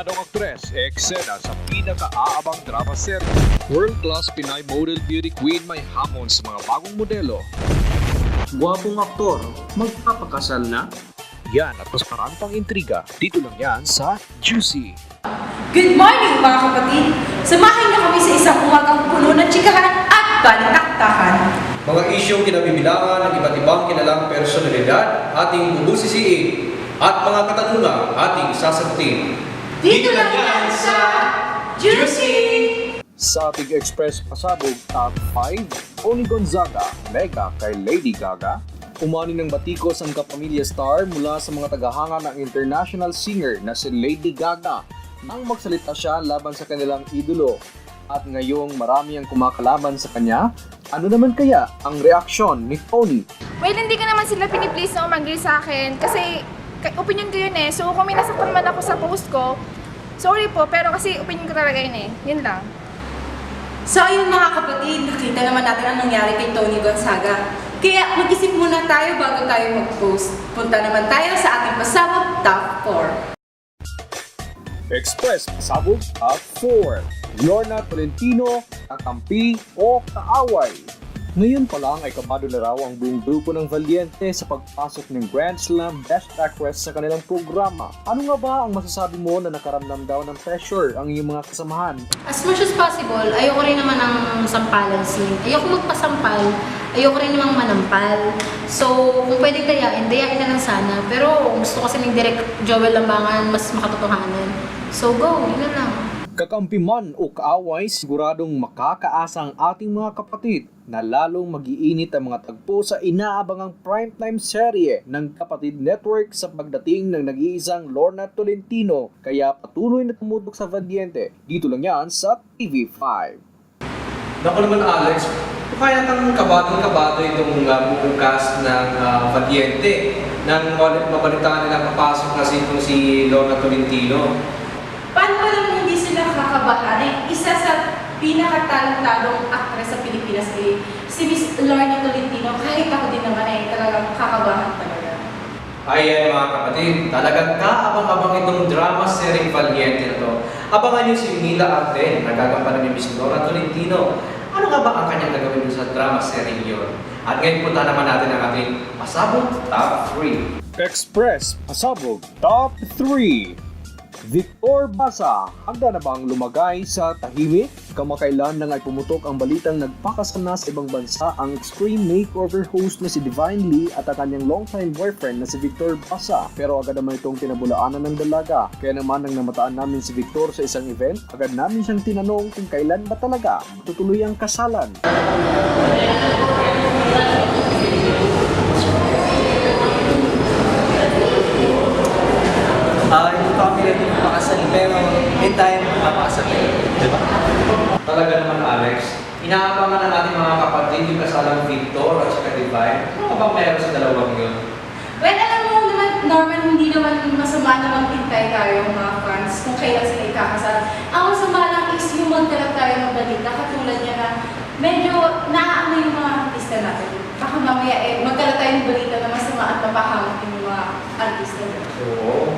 Adong aktres, eksena sa pinaka-aabang drama series. World-class Pinay model beauty queen may hamon sa mga bagong modelo. Gwapong aktor, magpapakasal na? Yan at mas marami pang intriga. Dito lang yan sa Juicy. Good morning mga kapatid! Samahan niyo kami sa isang umagang puno ng tsikahan at balitaktakan. Mga isyong kinabibilangan ng iba't ibang kilalang personalidad, ating bubusisiin at mga katanungang ating sasagutin. Dito lang yan sa Juicy! Sa Tig Express pasabog Top 5, Tony Gonzaga, mega kay Lady Gaga. Umani ng batikos ang kapamilya star mula sa mga tagahanga ng international singer na si Lady Gaga nang magsalita siya laban sa kanilang idolo. At ngayong marami ang kumakalaban sa kanya, ano naman kaya ang reaksyon ni Tony? Well, hindi ko naman sila piniplease na umanggi sa akin kasi opinion ko yun eh. So kung may nasaktan man ako sa post ko, sorry po, pero kasi opinion ko talaga yun eh. Yun lang. So ayun mga kapatid, nakita naman natin ang nangyari kay Tony Gonzaga. Kaya mag-isip muna tayo bago tayo mag-post. Punta naman tayo sa ating pasabog Top 4. Express pasabog Top 4, Lorna Tolentino, kakampi o kaaway. Ngayon pa lang ay kabado na raw ang buong grupo ng Valiente sa pagpasok ng Grand Slam Best Actress sa kanilang programa. Ano nga ba ang masasabi mo na nakaramdam daw ng pressure ang iyong mga kasamahan? As much as possible, ayoko rin naman ng sampalan scene. Ayoko magpasampal, ayoko rin namang manampal. So, kung pwedeng dayain na lang sana. Pero gusto kasi ng Direk Joel Lambangan mas makatotohanan. So go, yun na lang. Kakampi man o kaaway, siguradong makakaasa ang ating mga kapatid na lalong mag-iinit ang mga tagpo sa inaabangang primetime serye ng Kapatid Network sa pagdating ng nag-iisang Lorna Tolentino. Kaya patuloy na tumutok sa Valiente. Dito lang yan sa TV5. Naku naman Alex, kaya kang kabado itong buong cast ng Valiente nang mabalitaan nilang papasok na si Lorna Tolentino. Paano ba naman hindi sila kakabahan? Isa sa pinakatalentadong aktres sa Pilipinas ay si Miss Lorna Tolentino. Kahit ako din naman ay talagang kakabahan talaga. Ayan mga kapatid, talagang kaabang-abang itong drama series Valiente na to. Abangan niyo si Mila Arden, nagagampanan ni Miss Lorna Tolentino. Ano nga ba ang kanyang gagawin sa drama series yun? At ngayon punta naman natin ang ating pasabog Top 3. Express pasabog Top 3, Victor Basa, handa na bang lumagay sa tahimik? Kamakailan lang ay pumutok ang balitang nagpakasana sa ibang bansa ang extreme makeover host na si Divine Lee at ang kanyang longtime boyfriend na si Victor Basa. Pero agad naman itong tinabulaanan ng dalaga. Kaya naman nang namataan namin si Victor sa isang event, agad namin siyang tinanong kung kailan ba talaga tutuloy ang kasalan. Hindi pa kami ready magpakasal, pero in time, papakasal kayo. Diba? Talaga naman Alex, inaabangan na natin mga kapatid yung kasalang Victor at saka Divine. Ano bang meron sa dalawang yun? Well, alam mo naman, Norman, hindi naman masama na magpintay tayo mga fans kung kailan sila ikakasal. Ang masama lang is yung magkalat tayo ng balita, katulad niya na medyo naaamay yung mga artista natin. Baka mamaya magkalat tayo ng balita na masama at mapahamak yung mga artista natin. Oo.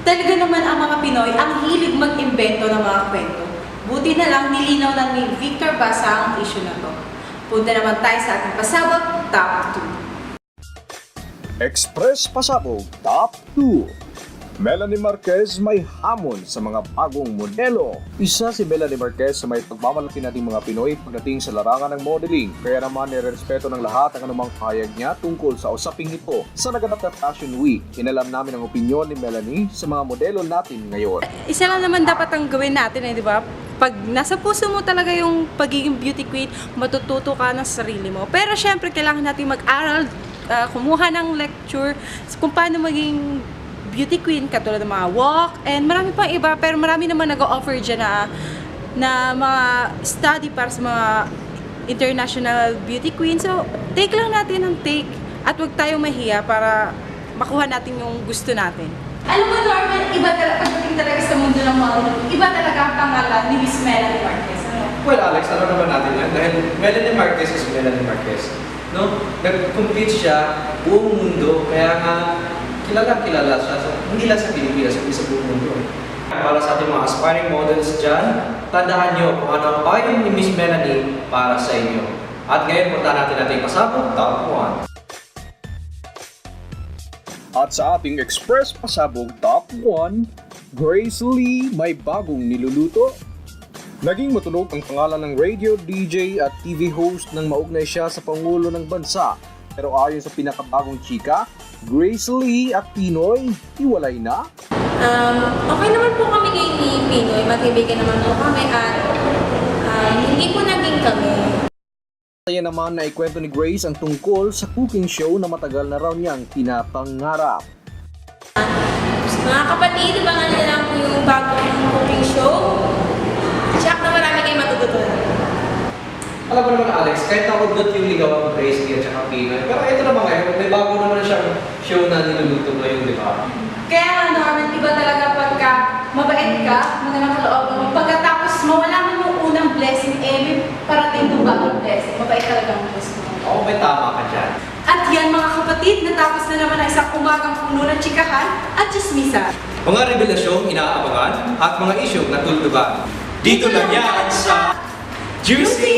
Talaga naman ang mga Pinoy ang hilig mag-imbento ng mga kwento. Buti na lang nilinaw na ni Victor Basa ang issue na to. Punta naman tayo sa ating pasabog Top 2. Express pasabog Top 2, Melanie Marquez may hamon sa mga bagong modelo. Isa si Melanie Marquez sa may pagmamalaki nating mga Pinoy pagdating sa larangan ng modeling. Kaya naman nirespeto ng lahat ang anumang pahayag niya tungkol sa usaping ito. Sa naganap na Fashion Week, inalam namin ang opinyon ni Melanie sa mga modelo natin ngayon. Isa lang naman dapat ang gawin natin di ba? Pag nasa puso mo talaga yung pagiging beauty queen, matututo ka ng sarili mo. Pero syempre, kailangan natin mag-aral, kumuha ng lecture kung paano maging beauty queen, katulad ng mga walk, and marami pang iba, pero marami naman nag-offer dyan na mga study para sa mga international beauty queen. So, take lang natin ang take at huwag tayong mahiya para makuha natin yung gusto natin. Alam mo, Norman, iba talaga pagdating talaga sa mundo ng modeling. Iba talaga ang pangalan ni Miss Melanie Marquez. Well Alex, alam naman natin yan dahil Melanie Marquez is Melanie Marquez. No? Nag-compete siya buong mundo, kaya nga kilala siya. So, hindi lang sa Pilipinas, kundi sa buong mundo. Para sa ating mga aspiring models dyan, tandaan nyo kung ano ang payo ni Miss Melanie para sa inyo. At ngayon, punta natin ating pasabog top 1. At sa ating Express Pasabog Top 1, Grace Lee may bagong niluluto. Naging matunog ang pangalan ng radio, DJ at TV host nang maugnay siya sa Pangulo ng Bansa. Pero ayon sa pinakabagong chika, Grace Lee at Pinoy, hiwalay na. Okay naman po kami ni Pinoy, magkaibigan naman po kami at hindi po naging kami. Kaya naman na ikwento ni Grace ang tungkol sa cooking show na matagal na raw niyang pinapangarap. Mga kapatid, abangan nyo lang po yung bagong cooking show. Check na marami kayong matututunan. Alam mo naman Alex, kahit nakugot yung ligawang Grace Lee at saka Pinoy, pero ito naman ngayon, may bago naman siyang show na niluluto ngayon, di ba? Kaya nga, Norman, iba talaga pagka mabait ka, magandang kaloob mo. Pagkatapos mawala mo yung unang blessing, may parating yung bagong blessing. Mabait talaga ang Diyos mo. Oo, may tama ka dyan. At yan mga kapatid, natapos na naman ang isang umagang puno ng chikahan at chismisa. Mga revelasyong inaabangan at mga isyong natuldugan. Dito lang yan sa Juicy